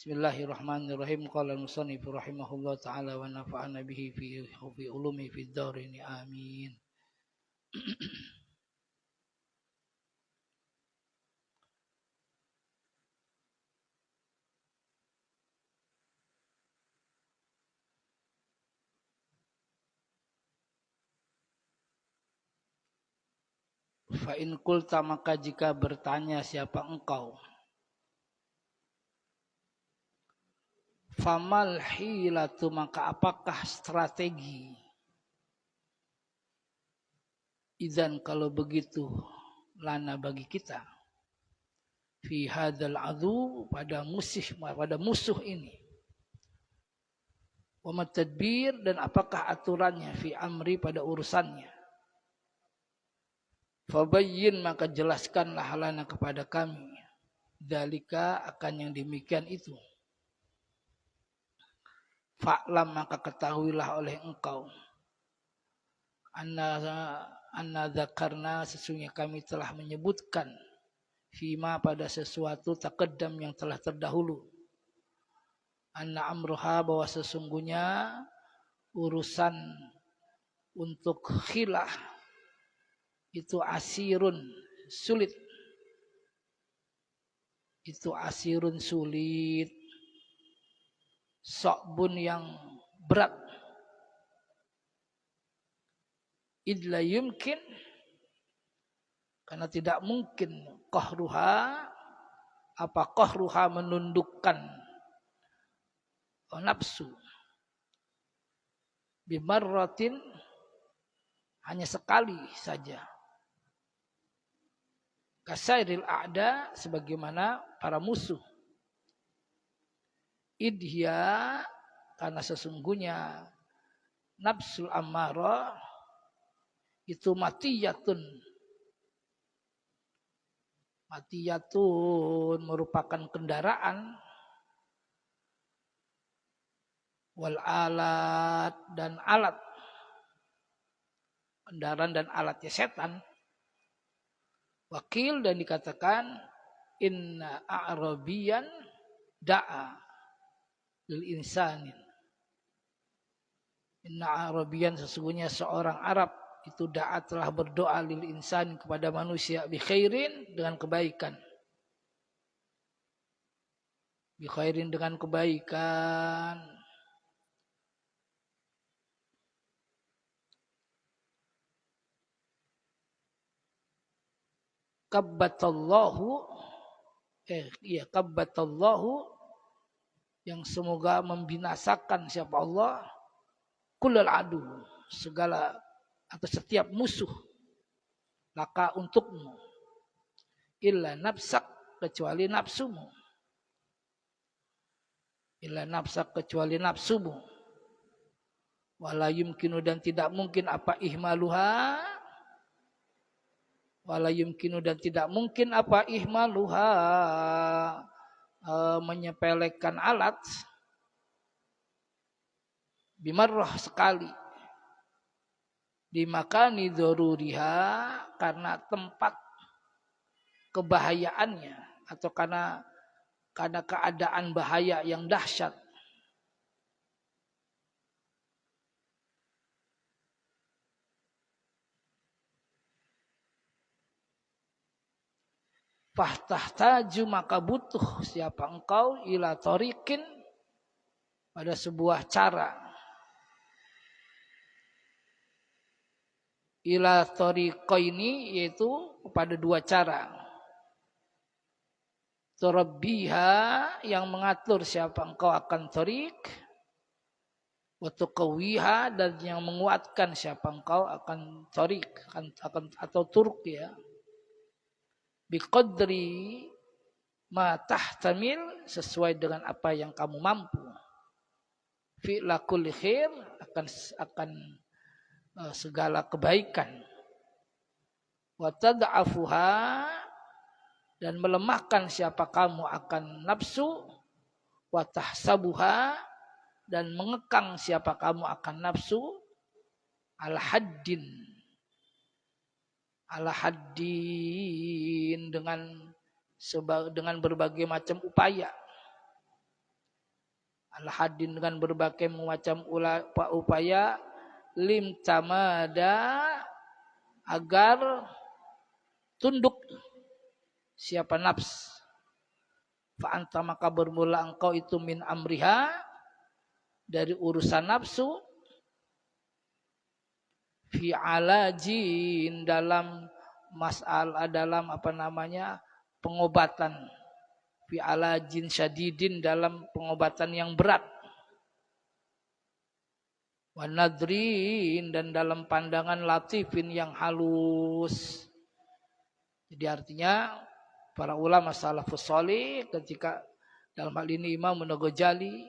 Bismillahirrahmanirrahim. Qala al-musannif rahimahullah ta'ala wa nafa'ana bihi fi ulumi fid dharain. Amin. Fa in qulta, maka jika bertanya siapa engkau, famal hilatu, maka apakah strategi, idzan kalau begitu, lana bagi kita, fi hadzal adu, pada musuh ini, wa matadbir, dan apakah aturannya, fi amri, pada urusannya. Fabayyin, maka jelaskanlah lana kepada kami, dzalika, akan yang demikian itu. Fa'lam, maka ketahuilah oleh engkau, anna dzakarna, sesungguhnya kami telah menyebutkan, fima, pada sesuatu, taqaddam, yang telah terdahulu, anna amruha, bahwa sesungguhnya urusan untuk khilah itu asirun, sulit. Itu asirun, sulit. Sa'bun, yang berat. Idla yumkin, karena tidak mungkin, qahruha, apa qahruha, menundukkan nafsu, bimarratin, hanya sekali saja. Kasairil a'da, sebagaimana para musuh. Idhiya, karena sesungguhnya nafsul ammarah itu matiyatun merupakan kendaraan, wal alat, dan alat, kendaraan dan alatnya setan. Wakil, dan dikatakan inna a'rabiyan da'a lil insanin. Inna a'rabiyan, sesungguhnya seorang Arab itu da'a, telah berdoa, lil insan, kepada manusia, bi khairin, dengan kebaikan. Bi khairin, dengan kebaikan. Kabbatallahu, yang semoga membinasakan siapa Allah, kullal adu, segala atau setiap musuh, laka, untukmu, illa nafsak, kecuali nafsumu, illa nafsak, kecuali nafsumu, wala yumkinu, dan tidak mungkin, apa ihmaluha, wala yumkinu, dan tidak mungkin, apa ihmaluha, menyepelekan alat, bimarrah, sekali, di makani dzaruriha, karena tempat kebahayaannya, atau karena keadaan bahaya yang dahsyat. Fahtahtaju, maka butuh siapa engkau, ila tariqin, pada sebuah cara, ila tariqaini, yaitu pada dua cara. Turabbiha, yang mengatur siapa engkau akan tariq, wa tuqawiha, dan yang menguatkan siapa engkau akan tariq, akan atau turq, ya, biqadri ma tahtamil, sesuai dengan apa yang kamu mampu, fi'la kulli khair, akan segala kebaikan, wa tad'afuha, dan melemahkan siapa kamu akan nafsu, wa tahsabuha, dan mengekang siapa kamu akan nafsu, ala haddin, dengan berbagai macam upaya. Al-hadin dengan berbagai macam upaya lim tamada agar tunduk siapa nafs. Fa anta maka bermula engkau itu min amriha dari urusan nafsu fi alajin dalam masalah dalam pengobatan fi alajin syadidin dalam pengobatan yang berat wa nadrin dan dalam pandangan latifin yang halus. Jadi artinya para ulama salafus shalih ketika dalam hal ini Imam An-Ghazali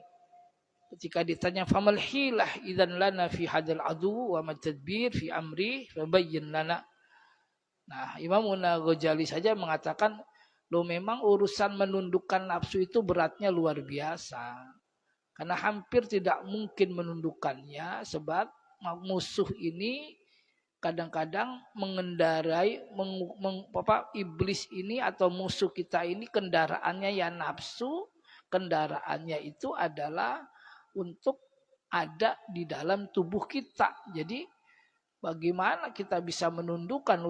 ketika ditanya famal hilah idzan lana fi hadal adu wa matadbir fi amri fabayyin lana. Nah, Imam An-Ghazali saja mengatakan lo memang urusan menundukkan nafsu itu beratnya luar biasa. Karena hampir tidak mungkin menundukkannya sebab musuh ini kadang-kadang mengendarai iblis ini atau musuh kita ini kendaraannya ya nafsu, kendaraannya itu adalah untuk ada di dalam tubuh kita. Jadi bagaimana kita bisa menundukkan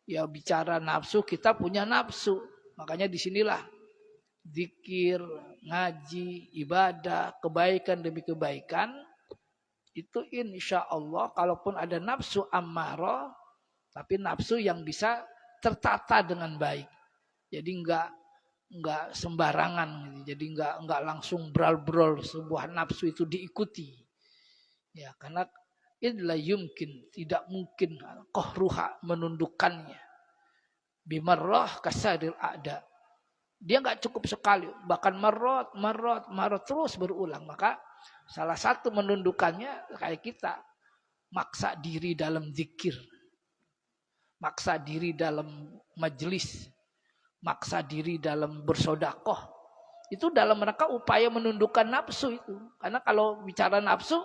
ya bicara nafsu, kita punya nafsu. Makanya disinilah zikir, ngaji, ibadah, kebaikan demi kebaikan itu insya Allah kalaupun ada nafsu ammarah tapi nafsu yang bisa tertata dengan baik. Jadi enggak sembarangan gitu. Jadi enggak langsung brol-brol sebuah nafsu itu diikuti. Ya, karena idla yumkin tidak mungkin qahruha menundukkannya. Bimarrah kasadil a'da. Dia enggak cukup sekali, bahkan marot terus berulang. Maka salah satu menundukkannya kayak kita maksa diri dalam zikir. Maksa diri dalam majelis. Maksa diri dalam bersodakoh. Itu dalam rangka upaya menundukkan nafsu itu. Karena kalau bicara nafsu,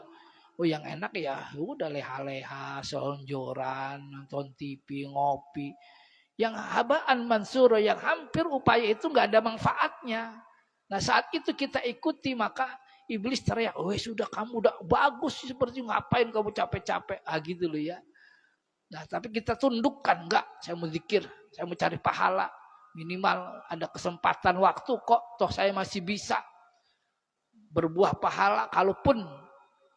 yang enak ya udah leha-leha, selonjoran, nonton TV, ngopi. Yang habaan mansur, yang hampir upaya itu nggak ada manfaatnya. Nah saat itu kita ikuti maka iblis teriak, sudah kamu udah bagus seperti ngapain kamu capek-capek, gitu loh ya. Nah tapi kita tundukkan, enggak, saya mau zikir, saya mau cari pahala, minimal ada kesempatan waktu kok, toh saya masih bisa berbuah pahala. Kalaupun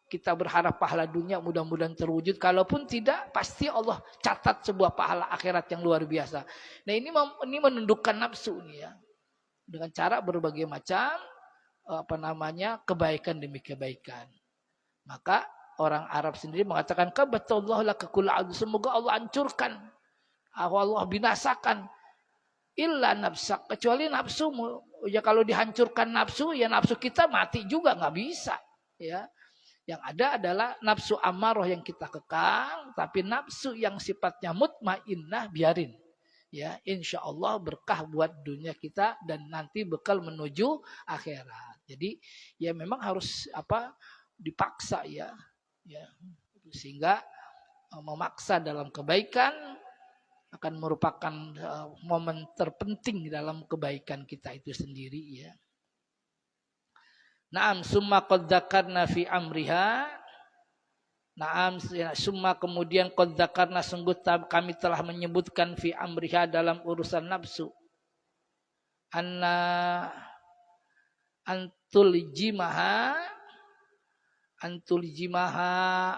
kita berharap pahala dunia mudah-mudahan terwujud. Kalaupun tidak, pasti Allah catat sebuah pahala akhirat yang luar biasa. Nah ini menundukkan nafsu nih ya. Dengan cara berbagai macam kebaikan demi kebaikan. Maka orang Arab sendiri mengatakan kabatallahu lakul adu. Semoga Allah hancurkan. Allah binasakan. Illa nafsak. Kecuali nafsumu. Ya kalau dihancurkan nafsu, ya nafsu kita mati juga. Nggak bisa. Ya. Yang ada adalah nafsu amarah yang kita kekang, tapi nafsu yang sifatnya mutmainnah biarin. Ya, insya Allah berkah buat dunia kita dan nanti bekal menuju akhirat. Jadi ya memang harus dipaksa ya, sehingga memaksa dalam kebaikan akan merupakan momen terpenting dalam kebaikan kita itu sendiri ya. Naam summa qad dzakarna fi amriha. Naam summa kemudian qad dzakarna sungguh kami telah menyebutkan fi amriha dalam urusan nafsu. Anna antul jimaha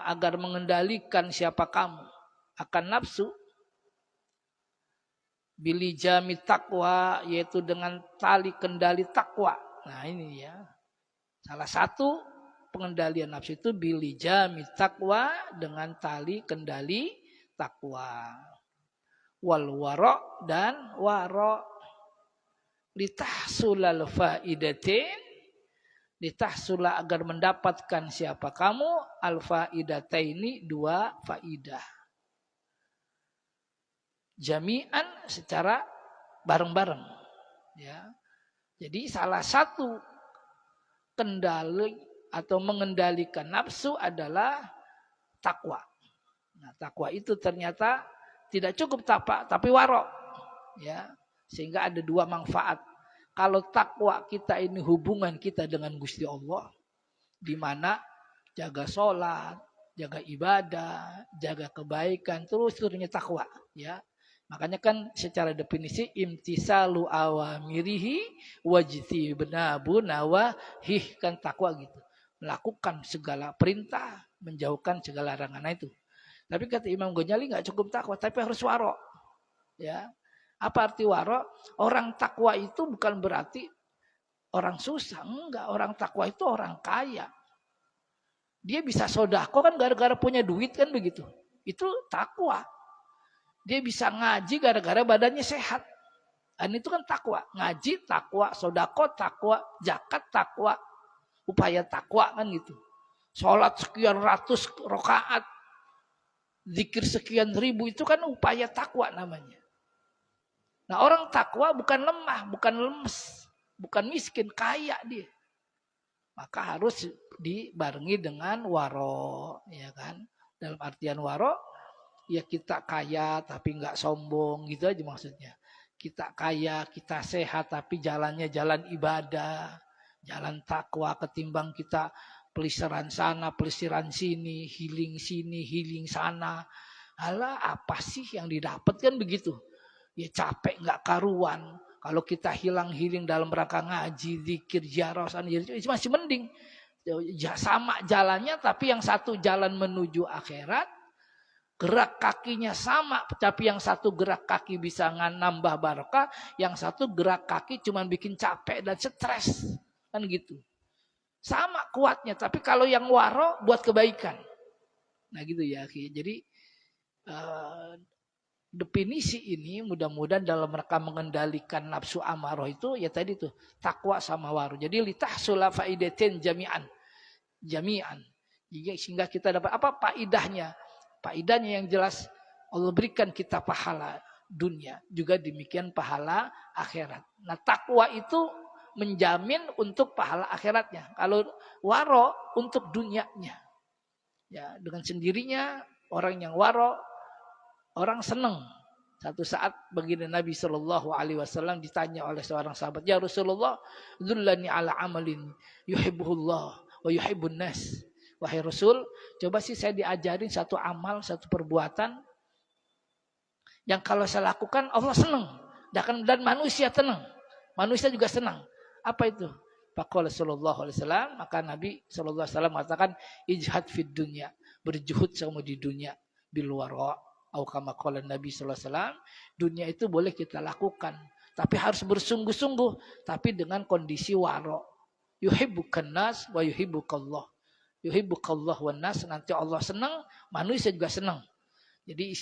agar mengendalikan siapa kamu akan nafsu bilijami takwa yaitu dengan tali kendali takwa. Nah ini ya. Salah satu pengendalian nafsu itu bilijami takwa dengan tali kendali takwa. Wal wara' dan wara' litahsulal faidatin litahsula agar mendapatkan siapa kamu al faidataini dua faidah. Jami'an secara bareng-bareng ya. Jadi salah satu kendali atau mengendalikan nafsu adalah takwa. Nah, takwa itu ternyata tidak cukup tapi warok, ya, sehingga ada dua manfaat. Kalau takwa kita ini hubungan kita dengan Gusti Allah, di mana jaga sholat, jaga ibadah, jaga kebaikan, terus-terusnya takwa, ya. Makanya kan secara definisi imtisalu awamirihi wajtinabu nawahih, kan takwa gitu. Melakukan segala perintah, menjauhkan segala larangan itu. Tapi kata Imam Ghazali nggak cukup takwa, tapi harus waro. Ya. Apa arti waro? Orang takwa itu bukan berarti orang susah, enggak. Orang takwa itu orang kaya. Dia bisa sodako kan gara-gara punya duit kan begitu. Itu takwa. Dia bisa ngaji gara-gara badannya sehat. Dan itu kan takwa. Ngaji takwa, sodako takwa, zakat takwa, upaya takwa kan gitu. Sholat sekian ratus rakaat, zikir sekian ribu, itu kan upaya takwa namanya. Nah, orang takwa bukan lemah, bukan lemes, bukan miskin, kaya dia. Maka harus dibarengi dengan waro, ya kan? Dalam artian waro, ya kita kaya tapi nggak sombong, gitu aja maksudnya. Kita kaya, kita sehat tapi jalannya jalan ibadah, jalan takwa, ketimbang kita pelisiran sana, pelisiran sini, healing sana. Alah, apa sih yang didapat kan begitu? Ya capek nggak karuan. Kalau kita hilang-hiling dalam rangka ngaji, zikir, ziarah, itu masih mending. Ya, sama jalannya, tapi yang satu jalan menuju akhirat, gerak kakinya sama, tapi yang satu gerak kaki bisa nambah barokah, yang satu gerak kaki cuma bikin capek dan stres, kan gitu. Sama kuatnya, tapi kalau yang waro buat kebaikan. Nah gitu ya. Jadi definisi ini mudah-mudahan dalam rangka mengendalikan nafsu amarah itu ya tadi tuh takwa sama waro. Jadi litahsula faidatin jami'an. Sehingga kita dapat apa faidahnya? Faidahnya yang jelas Allah berikan kita pahala dunia, juga demikian pahala akhirat. Nah, takwa itu menjamin untuk pahala akhiratnya. Kalau waro untuk dunianya. Ya, dengan sendirinya orang yang waro, orang senang. Satu saat baginda Nabi Shallallahu Alaihi Wasallam ditanya oleh seorang sahabat, ya Rasulullah, dzullani ala amalin yuhibbuhullah wa yuhibbun nas. Wahai Rasul, coba sih saya diajarin satu amal, satu perbuatan yang kalau saya lakukan Allah senang, dan manusia senang, manusia juga senang. Apa itu? Faqala sallallahu alaihi wasallam, maka Nabi sallallahu alaihi wasallam mengatakan ijhad fid dunya, berjuhud kamu di dunia, bil wara. Atau kama qala Nabi sallallahu alaihi wasallam, dunia itu boleh kita lakukan, tapi harus bersungguh-sungguh, tapi dengan kondisi wara. Yuhibbukan nas wa yuhibbukallah. Yuhibbukallah wan nas, nanti Allah senang, manusia juga senang. Jadi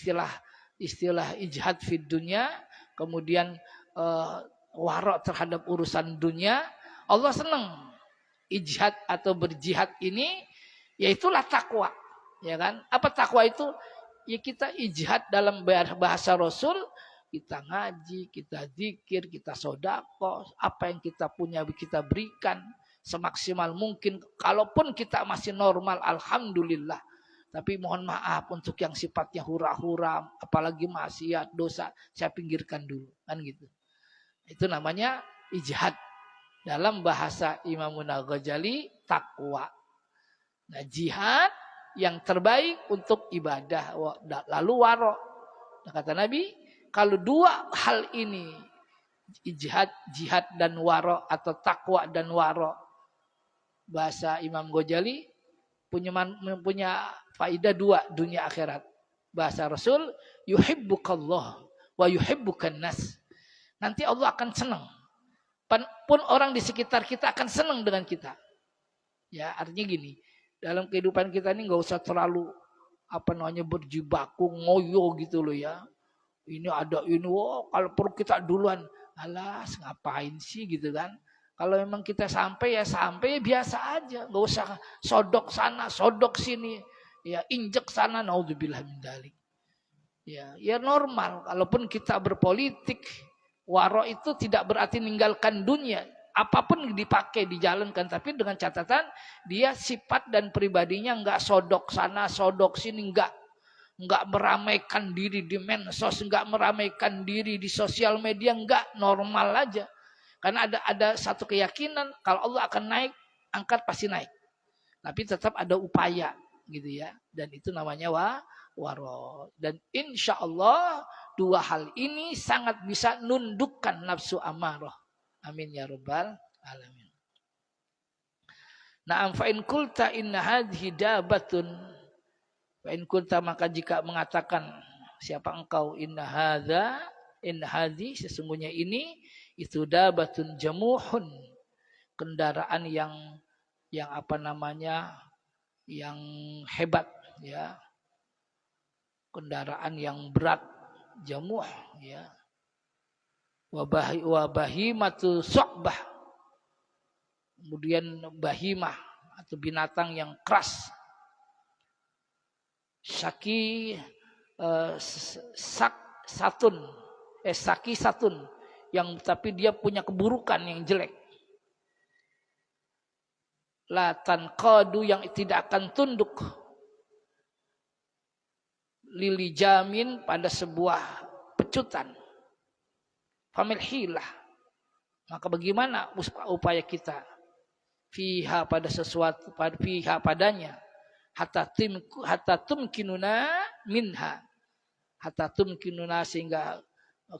istilah ijhad fid dunya, kemudian wara terhadap urusan dunia, Allah senang. Ijhad atau berjihad ini yaitulah takwa, ya kan? Apa takwa itu? Ya kita ijhad dalam bahasa Rasul, kita ngaji, kita zikir, kita sedekah, apa yang kita punya kita berikan semaksimal mungkin. Kalaupun kita masih normal, alhamdulillah. Tapi mohon maaf untuk yang sifatnya hura-hura, apalagi maksiat, dosa, saya pinggirkan dulu, kan gitu. Itu namanya ijhad. Dalam bahasa Imam Ghazali, takwa. Nah, jihad yang terbaik untuk ibadah, lalu waro. Nah, kata Nabi, kalau dua hal ini, jihad dan waro, atau takwa dan waro, bahasa Imam Ghazali punya faidah dua, dunia akhirat. Bahasa Rasul, yuhibbukallah wa yuhibbukan nas. Nanti Allah akan senang. Pun orang di sekitar kita akan senang dengan kita. Ya, artinya gini, dalam kehidupan kita ini nggak usah terlalu berjibaku ngoyo gitu loh ya. Ini ada ini, kalau perlu kita duluan. Alas, ngapain sih gitu kan? Kalau memang kita sampai ya biasa aja, nggak usah sodok sana, sodok sini, ya injek sana, naudzubillah min dzalik. Ya normal. Kalaupun kita berpolitik, waro itu tidak berarti meninggalkan dunia. Apapun dipakai, dijalankan, tapi dengan catatan dia sifat dan pribadinya nggak sodok sana, sodok sini, nggak meramaikan diri di medsos, nggak meramaikan diri di sosial media, nggak, normal aja. Karena ada satu keyakinan kalau Allah akan naik, angkat pasti naik. Tapi tetap ada upaya gitu ya. Dan itu namanya waro. Dan insya Allah dua hal ini sangat bisa nundukkan nafsu amarah. Amin ya rabbal alamin. Na'am fa in qulta inna hadhihi dabatun, fa in qulta maka jika mengatakan siapa engkau, inna hadhi sesungguhnya ini itu dabatun jamuhun, kendaraan yang apa namanya, yang hebat ya, kendaraan yang berat, jamuh ya, wabahimatu su'bah, kemudian bahimah atau binatang yang keras, saki satun yang tapi dia punya keburukan yang jelek, la tanqadu yang tidak akan tunduk, lili jamin pada sebuah pecutan, famil hilah, maka bagaimana upaya kita fiha pada sesuatu, fiha padanya, hatta tumkinuna minha, hatta tumkinuna sehingga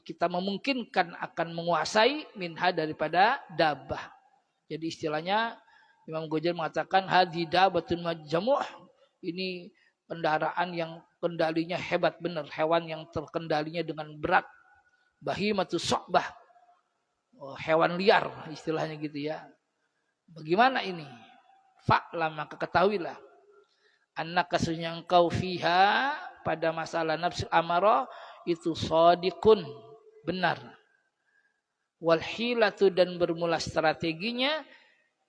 kita memungkinkan akan menguasai minha daripada dabah. Jadi istilahnya Imam Ghazali mengatakan hadhi dabatun majmuh, ini kendaraan yang kendalinya hebat benar, hewan yang terkendalinya dengan berat, bahimatu su'bah, hewan liar istilahnya gitu ya. Bagaimana ini? Fa'lam, maka ketahuilah, annaka sesungguhnya engkau fiha pada masalah nafsu amarah itu shadiqun, benar. Wal hilatu, dan bermula strateginya,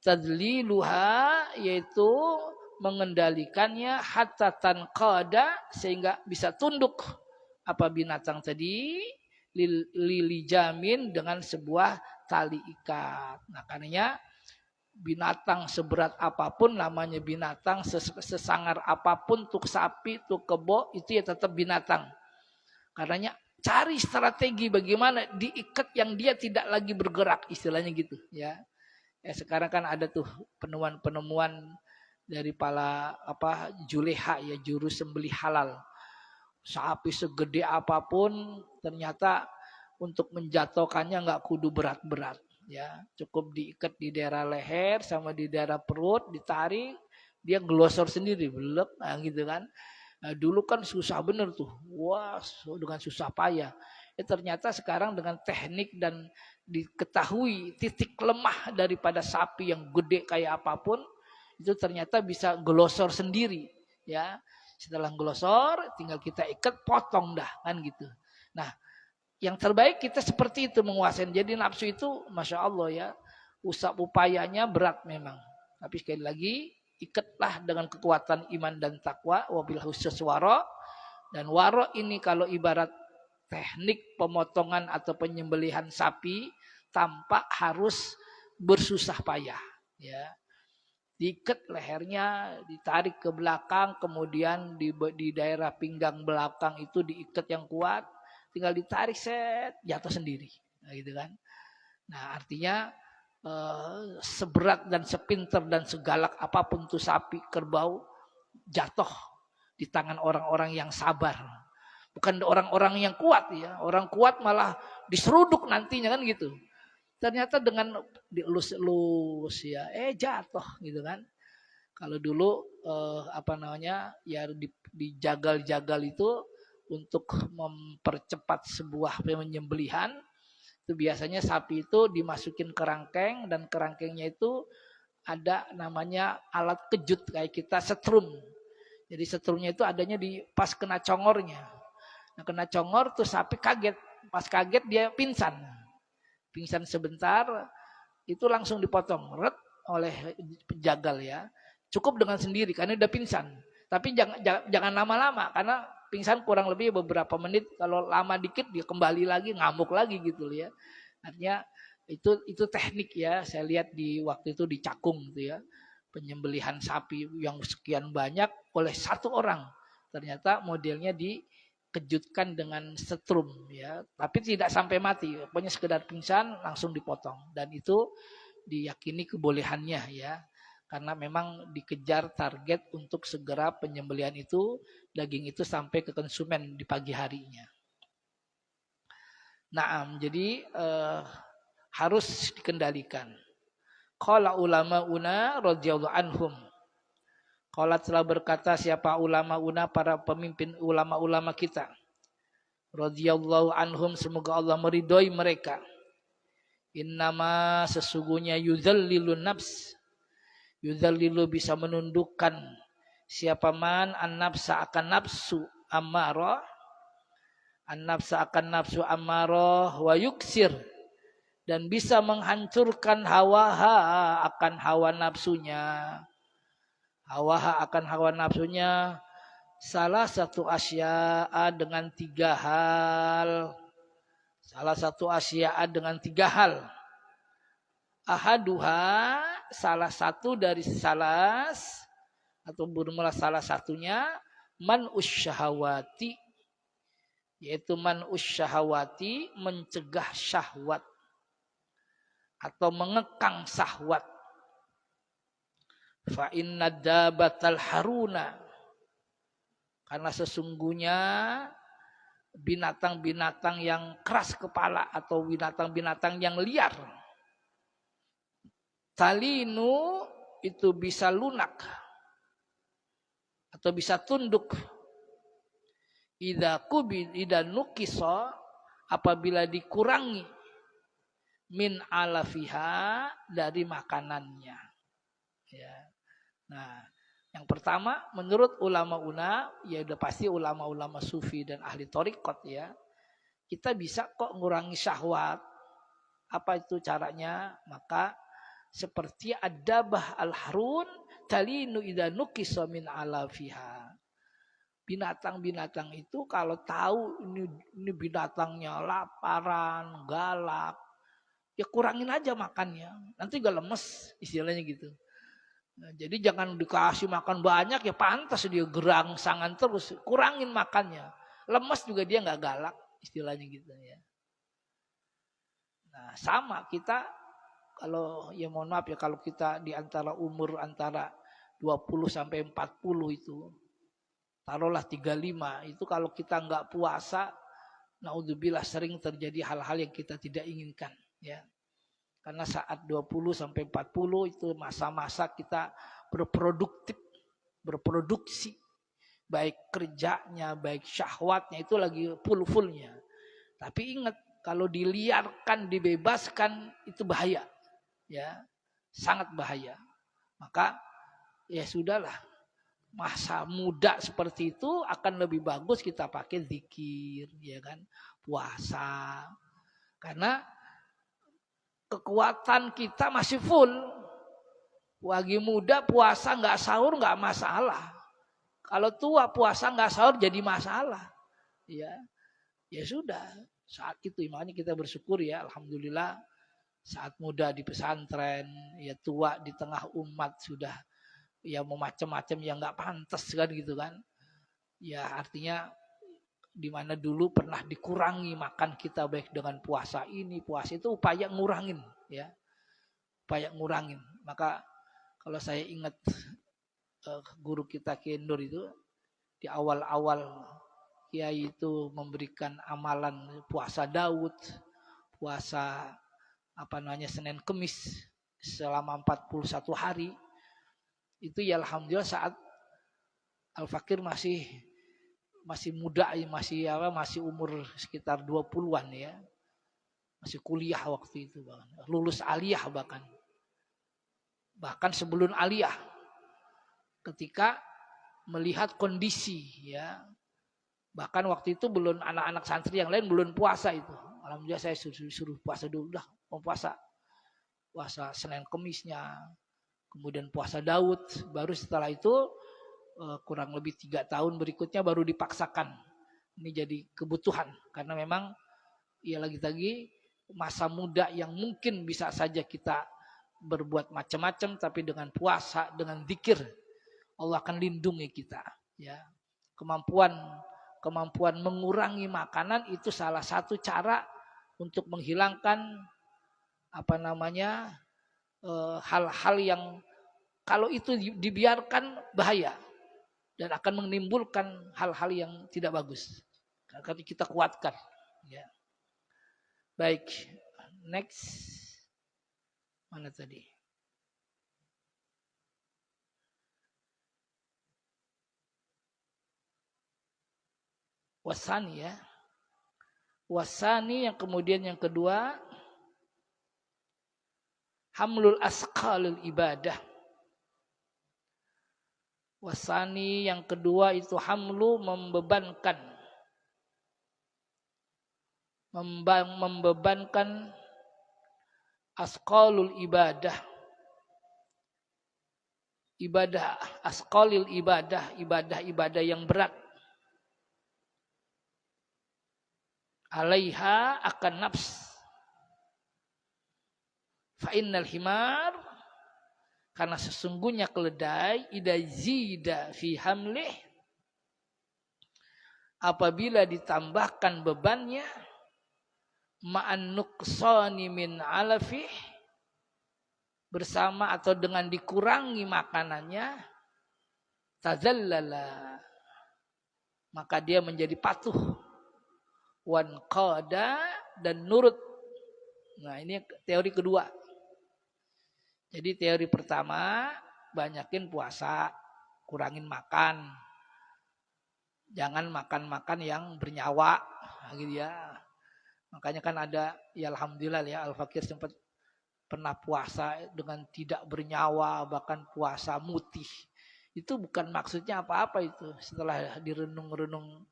tadliluha, yaitu mengendalikannya, hatta tanqada, sehingga bisa tunduk apa binatang tadi, lili jamin, dengan sebuah tali ikat. Nah karenanya binatang seberat apapun namanya binatang, sesangar apapun tuh sapi, tuh kebo, itu ya tetap binatang. Karenanya cari strategi bagaimana diikat yang dia tidak lagi bergerak, istilahnya gitu ya. Sekarang kan ada tuh penemuan dari para juleha ya, juru sembelih halal. Sapi segede apapun ternyata untuk menjatuhkannya nggak kudu berat-berat. Ya, cukup diikat di daerah leher sama di daerah perut, ditarik, dia glosor sendiri, belum, nah gitu kan. Nah, dulu kan susah bener tuh, wah dengan susah payah. Ternyata sekarang dengan teknik dan diketahui titik lemah daripada sapi yang gede kayak apapun, itu ternyata bisa glosor sendiri, ya. Setelah glosor, tinggal kita ikat, potong dah, kan gitu. Nah, yang terbaik kita seperti itu menguasai. Jadi nafsu itu Masya Allah ya, upayanya berat memang. Tapi sekali lagi, ikatlah dengan kekuatan iman dan takwa, wabil khusus waro. Dan waro ini kalau ibarat teknik pemotongan atau penyembelihan sapi, tanpa harus bersusah payah. Ya, diikat lehernya, ditarik ke belakang, kemudian di daerah pinggang belakang itu diikat yang kuat. Tinggal ditarik, set, jatuh sendiri, nah, gitu kan. Nah artinya seberat dan sepinter dan segalak apapun tuh sapi, kerbau, jatuh di tangan orang-orang yang sabar, bukan orang-orang yang kuat ya. Orang kuat malah diseruduk nantinya kan gitu. Ternyata dengan dielus-elus ya, jatuh gitu kan. Kalau dulu ya dijagal-jagal itu untuk mempercepat sebuah penyembelihan, itu biasanya sapi itu dimasukin kerangkeng, dan kerangkengnya itu ada namanya alat kejut kayak kita setrum. Jadi setrumnya itu adanya di pas kena congornya. Nah, kena congor tuh sapi kaget, pas kaget dia pingsan sebentar, itu langsung dipotong oleh penjagal ya. Cukup dengan sendiri karena udah pingsan. Tapi jangan lama-lama, karena pingsan kurang lebih beberapa menit. Kalau lama dikit dia kembali lagi ngamuk lagi gitu ya. Artinya itu teknik ya. Saya lihat di waktu itu di Cakung gitu ya. Penyembelihan sapi yang sekian banyak oleh satu orang. Ternyata modelnya kejutkan dengan setrum ya, tapi tidak sampai mati, pokoknya sekedar pingsan langsung dipotong, dan itu diyakini kebolehannya ya, karena memang dikejar target untuk segera penyembelihan itu, daging itu sampai ke konsumen di pagi harinya. Naam, jadi harus dikendalikan. Qala ulama-una radhiyallahu anhum. Qala telah berkata siapa ulama-una, para pemimpin ulama-ulama kita. Radhiyallahu anhum, semoga Allah meridhoi mereka. Innama, sesungguhnya, yuzallilun nafs. Yuzallilu, bisa menundukkan siapa man an-nafsa, akan nafsu ammarah. An-nafsa, akan nafsu ammarah, wa yuksir, dan bisa menghancurkan hawaha, akan hawa nafsunya. Hawaha, akan hawa nafsunya. Salah satu asya'a, dengan 3 hal. Salah satu asya'a, dengan 3 hal. Ahaduha, salah satu dari salas, atau bermula salah satunya, man usyahawati, yaitu man usyahawati, mencegah syahwat atau mengekang syahwat. Fa inna dabatal haruna, karena sesungguhnya binatang-binatang yang keras kepala atau binatang-binatang yang liar, talinu, itu bisa lunak atau bisa tunduk, idza nukiso, apabila dikurangi, min alafiha, dari makanannya ya. Nah, yang pertama menurut ulama-una, ya udah pasti ulama-ulama sufi dan ahli thariqat ya, kita bisa kok ngurangi syahwat. Apa itu caranya? Maka seperti adabah al-harun, talinu idza nuqisa min alafiha. Binatang-binatang itu kalau tahu ini binatangnya laparan, galak, ya kurangin aja makannya, nanti gak lemes, istilahnya gitu. Nah, jadi jangan dikasih makan banyak, ya pantas dia gerangsangan terus, kurangin makannya, lemes juga dia nggak galak, istilahnya gitu ya. Nah, sama kita kalau, ya mohon maaf ya, kalau kita di antara umur antara 20 sampai 40 itu, taruhlah 35, itu kalau kita nggak puasa, naudzubillah, sering terjadi hal-hal yang kita tidak inginkan ya. Karena saat 20 sampai 40 itu masa-masa kita berproduksi, baik kerjanya, baik syahwatnya, itu lagi full-fullnya. Tapi ingat, kalau diliarkan, dibebaskan, itu bahaya ya, sangat bahaya. Maka ya sudahlah, masa muda seperti itu akan lebih bagus kita pakai zikir ya kan, puasa, karena kekuatan kita masih full. Lagi muda puasa nggak sahur nggak masalah. Kalau tua puasa nggak sahur jadi masalah. Ya, ya sudah. Saat itu makanya kita bersyukur ya, alhamdulillah, saat muda di pesantren, ya tua di tengah umat sudah ya mau macam-macam yang nggak pantas kan gitu kan. Ya artinya di mana dulu pernah dikurangi makan kita, baik dengan puasa ini, puasa itu, upaya ngurangin ya. Upaya ngurangin. Maka kalau saya ingat guru kita Kiai Nur itu, di awal-awal Kiai itu memberikan amalan puasa Daud, puasa Senin Kemis selama 41 hari. Itu ya alhamdulillah saat Al-Fakir masih muda, masih umur sekitar 20-an ya. Masih kuliah waktu itu bahkan. Lulus aliyah bahkan. Bahkan sebelum aliyah. Ketika melihat kondisi ya. Bahkan waktu itu belum, anak-anak santri yang lain belum puasa itu. Alhamdulillah saya suruh puasa dulu, udah mau puasa. Puasa Senin Kemisnya. Kemudian puasa Daud, baru setelah itu kurang lebih 3 tahun berikutnya baru dipaksakan. Ini jadi kebutuhan karena memang ya lagi-lagi masa muda yang mungkin bisa saja kita berbuat macam-macam, tapi dengan puasa, dengan zikir, Allah akan lindungi kita ya. Kemampuan kemampuan mengurangi makanan itu salah satu cara untuk menghilangkan hal-hal yang kalau itu dibiarkan bahaya dan akan menimbulkan hal-hal yang tidak bagus. Kalau kita kuatkan, ya. Baik, next mana tadi? Wasani ya. Wasani yang kemudian yang kedua hamlul asqalul ibadah. Wasani yang kedua itu hamlu membebankan asqalul ibadah. Ibadah asqalil ibadah yang berat. Alaiha akan nafs. Fa innal himar, karena sesungguhnya keledai idza zida fi hamlih, apabila ditambahkan bebannya ma'an nuqsani min alafih, bersama atau dengan dikurangi makanannya, tazallala, maka dia menjadi patuh, wan qada, dan nurut. Nah, ini teori kedua. Jadi teori pertama, banyakin puasa, kurangin makan. Jangan makan-makan yang bernyawa, gitu ya. Makanya kan ada, ya alhamdulillah ya, Al-Fakir sempat pernah puasa dengan tidak bernyawa, bahkan puasa mutih. Itu bukan maksudnya apa-apa itu. Setelah direnung-renung,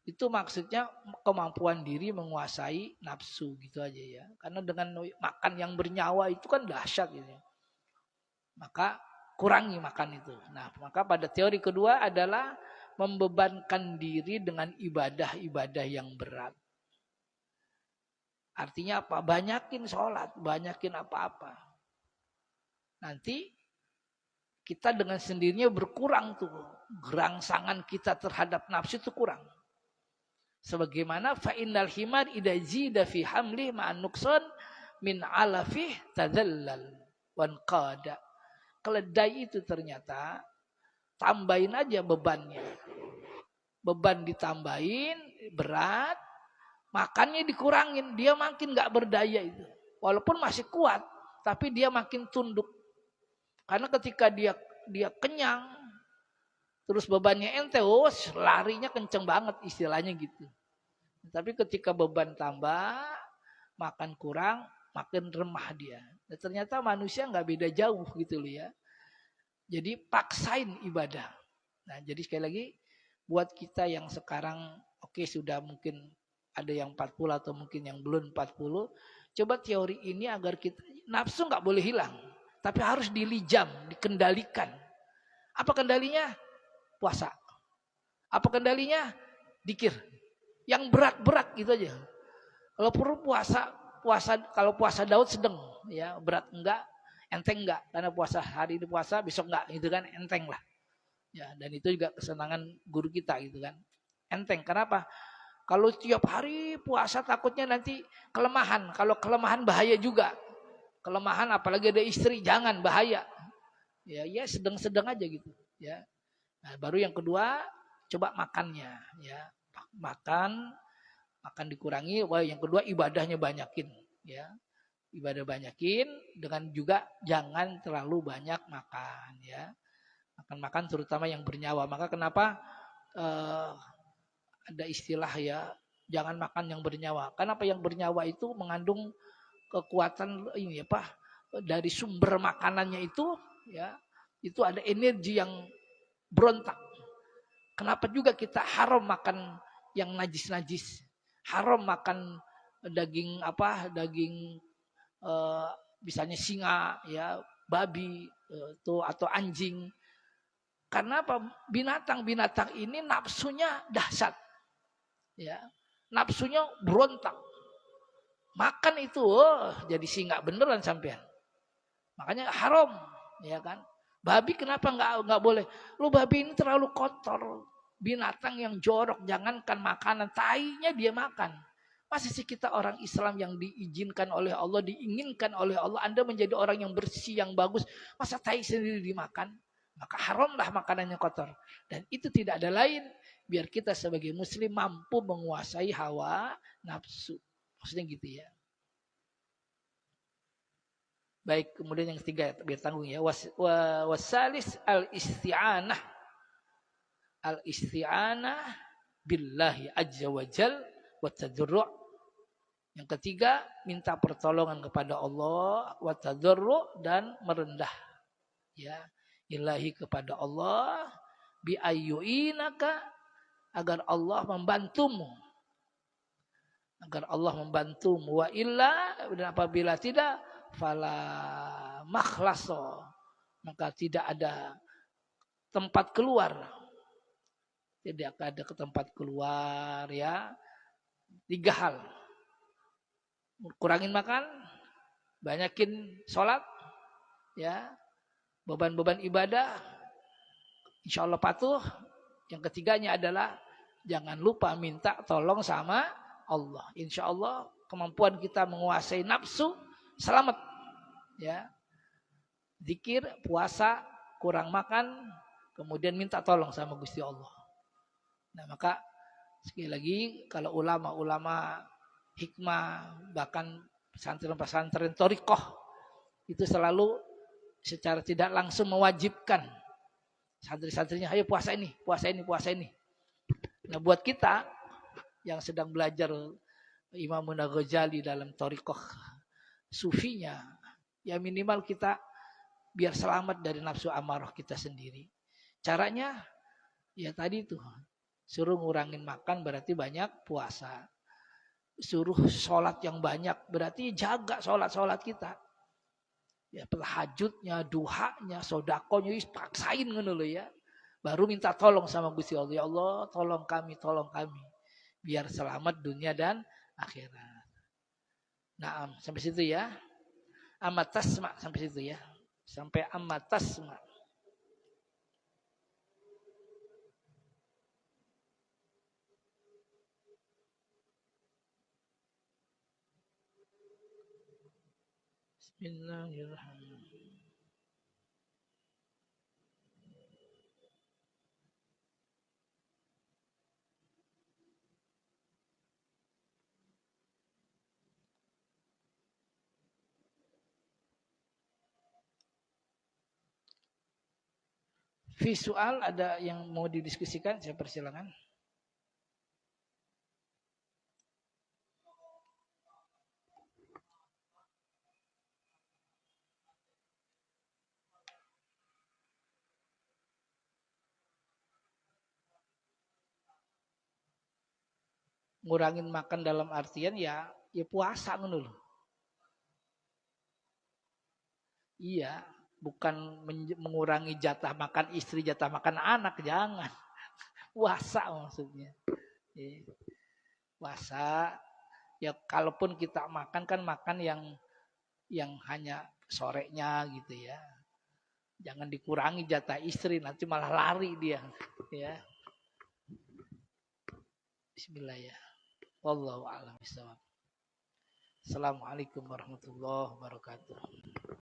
itu maksudnya kemampuan diri menguasai nafsu gitu aja ya. Karena dengan makan yang bernyawa itu kan dahsyat gitu. Maka kurangi makan itu. Nah, maka pada teori kedua adalah membebankan diri dengan ibadah-ibadah yang berat. Artinya apa? Banyakin sholat, banyakin apa-apa. Nanti kita dengan sendirinya berkurang tuh. Gerangsangan kita terhadap nafsu itu kurang. Sebagaimana fa'innal himar idza zida fi hamli ma'an nuqsan min alafih tadallal wan qada. Keledai itu ternyata tambahin aja bebannya. Beban ditambahin berat, makannya dikurangin, dia makin enggak berdaya itu. Walaupun masih kuat, tapi dia makin tunduk. Karena ketika dia kenyang, terus bebannya ente, larinya kenceng banget istilahnya gitu. Tapi ketika beban tambah, makan kurang, makin remah dia. Dan ternyata manusia nggak beda jauh gitu loh ya. Jadi paksain ibadah. Nah, jadi sekali lagi buat kita yang sekarang sudah mungkin ada yang 40 atau mungkin yang belum 40, coba teori ini agar kita nafsu nggak boleh hilang, tapi harus dilijam, dikendalikan. Apa kendalinya? Puasa. Apa kendalinya? Dzikir. Yang berat-berat gitu aja. Kalau perlu puasa kalau puasa Daud sedang ya, berat enggak, enteng enggak, karena puasa hari ini puasa, besok enggak gitu kan, enteng lah. Ya, dan itu juga kesenangan guru kita gitu kan. Enteng. Kenapa? Kalau tiap hari puasa takutnya nanti kelemahan. Kalau kelemahan bahaya juga. Kelemahan apalagi ada istri, jangan, bahaya. Ya sedang-sedang aja gitu, ya. Nah, baru yang kedua, coba makannya, ya. Makan dikurangi. Wah, yang kedua ibadahnya banyakin, ya. Ibadah banyakin dengan juga jangan terlalu banyak makan, ya. Makan terutama yang bernyawa. Maka kenapa ada istilah ya, jangan makan yang bernyawa. Kenapa? Yang bernyawa itu mengandung kekuatan ini apa? Dari sumber makanannya itu, ya. Itu ada energi yang berontak. Kenapa juga kita haram makan yang najis-najis, haram makan daging misalnya singa, ya, babi atau anjing. Karena apa? Binatang-binatang ini nafsunya dahsyat, ya, nafsunya berontak. Makan itu jadi singa beneran sampean. Makanya haram, ya kan? Babi kenapa nggak boleh? Lu babi ini terlalu kotor. binatang yang jorok, jangankan makanan, tainya dia makan. Masa sih kita orang Islam yang diizinkan oleh Allah, diinginkan oleh Allah, Anda menjadi orang yang bersih, yang bagus, masa tai sendiri dimakan? Maka haramlah makanan yang kotor. Dan itu tidak ada lain, biar kita sebagai muslim mampu menguasai hawa nafsu. Maksudnya gitu ya. Baik, kemudian yang ketiga, biar tanggung ya. Wasalis al-isti'anah. Al-isti'anah billahi azza wa jal wa tadurru'. Yang ketiga, minta pertolongan kepada Allah, wa tadarru' dan merendah. Ya, ilahi kepada Allah, bi ayyuinaka, agar Allah membantumu. Agar Allah membantumu. Wa illa, dan apabila tidak, fala makhlaso, maka tidak ada tempat keluar. Tidak ada ke tempat keluar, ya. 3 hal. Kurangin makan, banyakin sholat, ya, beban-beban ibadah, insya Allah patuh. Yang ketiganya adalah jangan lupa minta tolong sama Allah. Insya Allah kemampuan kita menguasai nafsu selamat, ya. Zikir, puasa, kurang makan, kemudian minta tolong sama Gusti Allah. Nah, maka sekali lagi kalau ulama-ulama hikmah, bahkan pesantren-pesantren thariqah itu selalu secara tidak langsung mewajibkan santri-santrinya, ayo puasa ini, puasa ini, puasa ini. Nah, buat kita yang sedang belajar Imam Ghazali dalam thariqah sufinya, ya minimal kita biar selamat dari nafsu amarah kita sendiri. Caranya ya tadi tuh, suruh ngurangin makan berarti banyak puasa. Suruh sholat yang banyak berarti jaga sholat kita. Ya tahajudnya, duhanya, sodakonya, paksain ngono lho ya. Baru minta tolong sama Gusti Allah. Ya Allah, tolong kami, tolong kami. Biar selamat dunia dan akhirat. Nah, sampai situ ya. Amat tasma sampai situ ya. Sampai amat tasma. Bismillahirrahmanirrahim. Visual ada yang mau didiskusikan, saya persilakan. Ngurangin makan dalam artian ya puasa ngono lho. Iya, bukan mengurangi jatah makan istri, jatah makan anak, jangan. Puasa maksudnya. Puasa ya, kalaupun kita makan kan makan yang hanya sorenya gitu ya. Jangan dikurangi jatah istri, nanti malah lari dia, ya. Bismillah ya. Wallahu a'lam bishawab. Assalamualaikum warahmatullahi wabarakatuh.